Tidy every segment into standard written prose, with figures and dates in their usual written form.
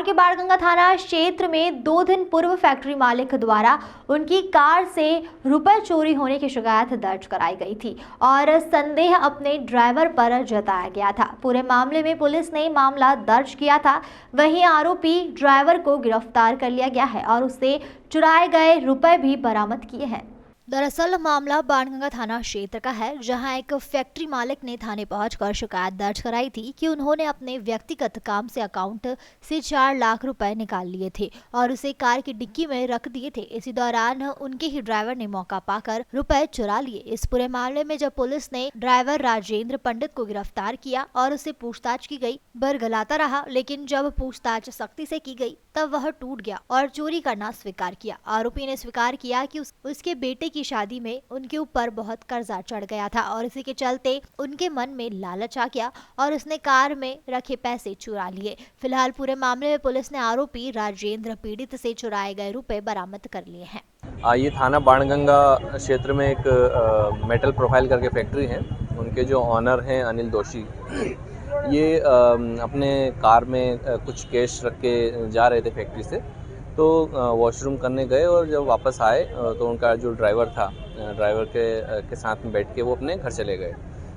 के बाणगंगा थाना क्षेत्र में 2 दिन पूर्व फैक्ट्री मालिक द्वारा उनकी कार से रुपए चोरी होने की शिकायत दर्ज कराई गई थी और संदेह अपने ड्राइवर पर जताया गया था। पूरे मामले में पुलिस ने मामला दर्ज किया था। वहीं आरोपी ड्राइवर को गिरफ्तार कर लिया गया है और उससे चुराए गए रुपए भी बरामद किए हैं। दरअसल मामला बाणगंगा थाना क्षेत्र का है, जहां एक फैक्ट्री मालिक ने थाने पहुंचकर शिकायत दर्ज कराई थी कि उन्होंने अपने व्यक्तिगत काम से अकाउंट से 4 लाख रुपए निकाल लिए थे और उसे कार की डिक्की में रख दिए थे। इसी दौरान उनके ही ड्राइवर ने मौका पाकर रुपए चुरा लिए। इस पूरे मामले में जब पुलिस ने ड्राइवर राजेंद्र पंडित को गिरफ्तार किया और उससे पूछताछ की गई, बरगलाता रहा, लेकिन जब पूछताछ सख्ती से की गई तब वह टूट गया और चोरी करना स्वीकार किया। आरोपी ने स्वीकार किया कि उसके बेटे की शादी में उनके ऊपर बहुत कर्जा चढ़ गया था और इसी के चलते उनके मन में लालच आ गया और उसने कार में रखे पैसे चुरा लिए। फिलहाल पूरे मामले में पुलिस ने आरोपी राजेंद्र पीड़ित से चुराए गए रुपए बरामद कर लिए हैं। ये थाना बाणगंगा क्षेत्र में एक मेटल प्रोफाइल करके फैक्ट्री है। उनके जो ऑनर हैं अनिल दोषी, ये अपने कार में कुछ कैश रख के जा रहे थे फैक्ट्री से, तो वॉशरूम करने गए और जब वापस आए तो उनका जो ड्राइवर था, ड्राइवर के साथ में बैठ के वो अपने घर चले गए।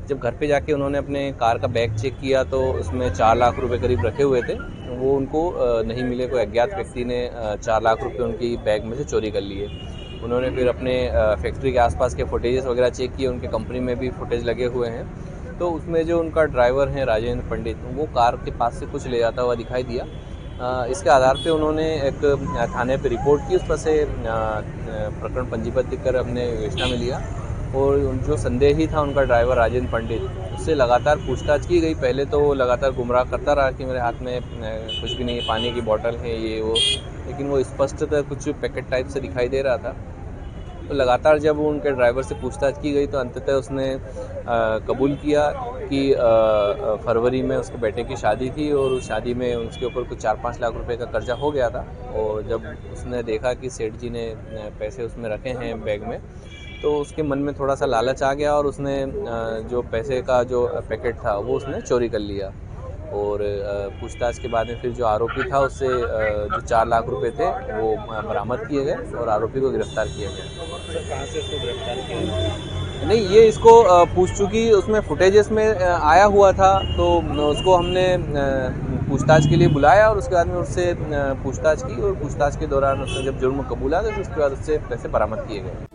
जब घर पे जाके उन्होंने अपने कार का बैग चेक किया तो उसमें 4 लाख रुपए करीब रखे हुए थे। वो उनको नहीं मिले। कोई अज्ञात व्यक्ति ने 4 लाख रुपए उनकी बैग में से चोरी कर लिए। उन्होंने फिर अपने फैक्ट्री के आसपास के फुटेजेस वगैरह चेक किए। उनके कंपनी में भी फुटेज लगे हुए हैं, तो उसमें जो उनका ड्राइवर है राजेंद्र पंडित, वो कार के पास से कुछ ले जाता हुआ दिखाई दिया। इसके आधार पे उन्होंने एक थाने पे रिपोर्ट की, उस पर से प्रकरण पंजीबद्ध कर अपने विवेचना में लिया और जो संदेही था उनका ड्राइवर राजेंद्र पंडित, उससे लगातार पूछताछ की गई। पहले तो वो लगातार गुमराह करता रहा कि मेरे हाथ में कुछ भी नहीं है, पानी की बोतल है ये वो, लेकिन वो स्पष्टतः कुछ पैकेट टाइप से दिखाई दे रहा था। तो लगातार जब उनके ड्राइवर से पूछताछ की गई तो अंततः उसने कबूल किया कि फरवरी में उसके बेटे की शादी थी और उस शादी में उसके ऊपर कुछ 4-5 लाख रुपए का कर्जा हो गया था। और जब उसने देखा कि सेठ जी ने पैसे उसमें रखे हैं बैग में, तो उसके मन में थोड़ा सा लालच आ गया और उसने जो पैसे का जो पैकेट था वो उसने चोरी कर लिया। और पूछताछ के बाद में फिर जो आरोपी था उससे जो 4 लाख रुपए थे वो बरामद किए गए और आरोपी को गिरफ्तार किया गया। सर, कहाँ से इसको गिरफ्तार किया? नहीं, ये इसको पूछ चुकी, उसमें फुटेजेस में आया हुआ था, तो उसको हमने पूछताछ के लिए बुलाया और उसके बाद में उससे पूछताछ की और पूछताछ के दौरान उसने जब जुर्म कबूला तो उसके बाद उससे पैसे बरामद किए गए।